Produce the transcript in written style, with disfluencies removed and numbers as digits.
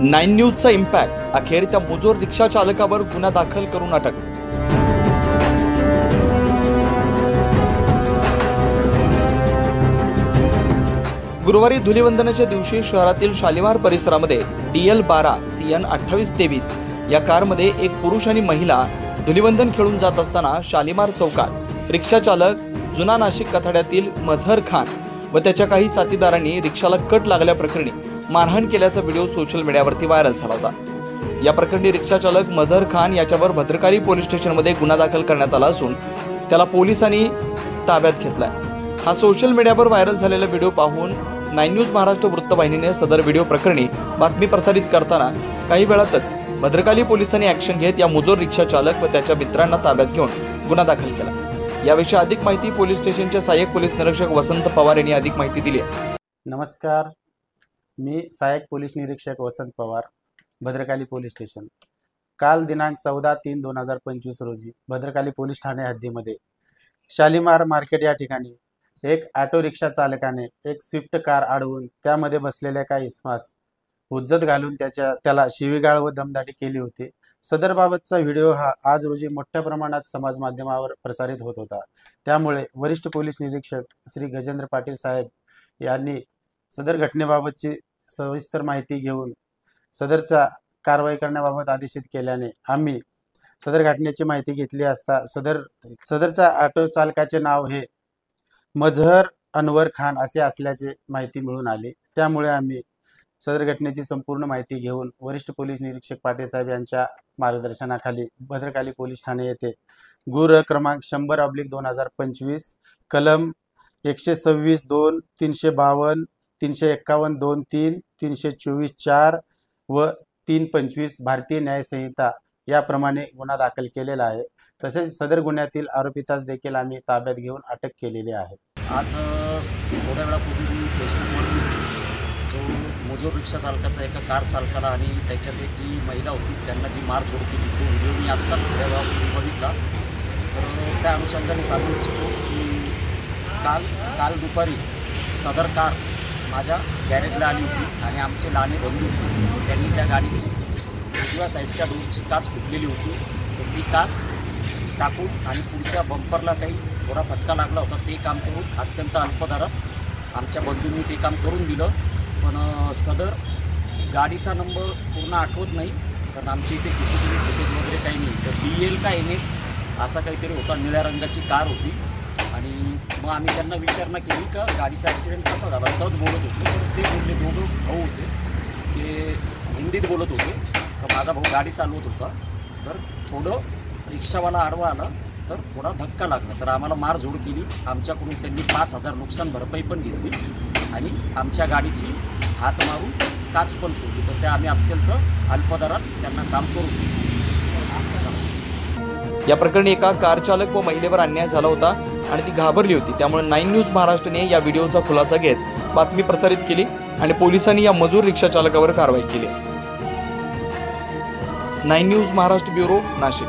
Nine न्यूजचा impact, अखेर त्या मुजोर रिक्षा चालकावर गुन्हा दाखल करून अटक। गुरुवारी धुलीवंदनाच्या दिवशी शहरातील शालिमार परिसरामध्ये DL12 CN 2823 या कारमध्ये एक पुरुष आणि महिला धुलीवंदन खेळून जात असताना शालिमार चौकात रिक्षा चालक जुना नाशिक कथाड्यातील मझहर खान व त्याच्या काही साथीदारांनी रिक्षाला कट लागल्याप्रकरणी मारहाण केल्याचा व्हिडिओ सोशल मीडियावरती व्हायरल झाला होता। या प्रकरणी रिक्षा चालक मझहर खान याच्यावर भद्रकाली पोलीस स्टेशनमध्ये गुन्हा दाखल करण्यात आला असून त्याला पोलिसांनी ताब्यात घेतलाय। हा सोशल मीडियावर व्हायरल झालेला व्हिडिओ पाहून नाईन न्यूज महाराष्ट्र वृत्तवाहिनीने सदर व्हिडिओ प्रकरणी बातमी प्रसारित करताना काही वेळातच भद्रकाली पोलिसांनी ॲक्शन घेत या मुजोर रिक्षा चालक व त्याच्या मित्रांना ताब्यात घेऊन गुन्हा दाखल केला। याविषयी अधिक माहिती पोलीस स्टेशनचे सहाय्यक पोलीस निरीक्षक वसंत पवार यांनी अधिक माहिती दिली आहे। नमस्कार, मी सहाय्यक पोलीस निरीक्षक वसंत पवार, भद्रकाली पोलीस स्टेशन। काल दिनांक 14/3/2025 रोजी भद्रकाली पोलीस ठाणे हद्दीमध्ये शालिमार मार्केट या ठिकाणी एक ऑटो रिक्षा चालकाने एक स्विफ्ट कार अडवून त्यामध्ये बसलेल्या काही इसमास हुज्जत घालून त्याला शिवीगाळ व दमदाटी केली होती। सदरबाबतचा व्हिडिओ हा आज रोजी मोठ्या प्रमाणात समाज माध्यमावर प्रसारित होत होता। त्यामुळे वरिष्ठ पोलीस निरीक्षक श्री गजेंद्र पाटील साहेब यांनी सदर घटनेबाबतची सविस्तर माहिती घेऊन सदरचा कारवाई करण्याबाबत आदेशित केल्याने आम्ही सदर घटनेची माहिती घेतली असता सदरचा ऑटो चालकाचे नाव हे मझहर अनवर खान असे असल्याचे माहिती मिळून आली। त्यामुळे आम्ही सदर घटनेची संपूर्ण माहिती घेऊन वरिष्ठ पोलीस निरीक्षक पाटील साहेब यांच्या मार्गदर्शनाखाली भद्रकाली पोलीस ठाणे येथे गुन्हा क्रमांक 100/2025 कलम 126(2), 352, 351(2)(3), 324(4) व 325 भारतीय न्याय संहिता याप्रमाणे गुन्हा दाखल केलेला आहे। तसेच सदर गुन्ह्यातील आरोपीतास देखील आम्ही ताब्यात घेऊन अटक केलेली आहे। आज थोड्या वेळापूर्वी फेसबुकवर जो मुजोर रिक्षा चालकाचा एका कार चालकाला आणि त्याच्यात एक जी महिला होती त्यांना जी मारझोड केली तो व्हिडिओ मी आत्ता थोड्या वेळापूर्वी बघितला। तर त्या अनुषंगाने सांगू इच्छितो की काल दुपारी सदर कार माझ्या गॅरेजला आली होती आणि आमचे लहाने बंधू होते, त्यांनी त्या गाडीची उजव्या साईडच्या डोरची काच फुटलेली होती, तर ती काच टाकून आणि पुढच्या बंपरला काही थोडा फटका लागला होता। ते काम करून अत्यंत अल्प दरात आमच्या बंधूंनी ते काम करून दिलं। पण सदर गाडीचा नंबर पूर्ण आठवत नाही, कारण आमच्या इथे CCTV फुटेज वगैरे काही नाही। तर DL का NA असा काहीतरी होता, निळ्या रंगाची कार होती। आणि मग आम्ही त्यांना विचारणा केली का गाडीचा ॲक्सिडेंट कसा झाला, सहज बोलत होते। तर ते बोलले, दोघं भाऊ होते, ते हिंदीत बोलत होते का माझा भाऊ गाडी चालवत होता, तर थोडं रिक्षावाला आडवा आला तर थोडा धक्का लागला, तर आम्हाला मारझोड केली। आमच्याकडून त्यांनी 5,000 नुकसान भरपाई पण घेतली आणि आमच्या गाडीची हात मारून काच पण फोडली। तर त्या आम्ही अत्यंत अल्प दरात त्यांना काम करून दिलं। या प्रकरणी एका कार चालक व महिलेवर अन्याय झाला होता आणि ती घाबरली होती। त्यामुळे नाईन न्यूज महाराष्ट्राने या व्हिडिओचा खुलासा घेत बातमी प्रसारित केली आणि पोलिसांनी या मजूर रिक्षा चालकावर कारवाई केली। Nine news Maharashtra bureau, Nashik.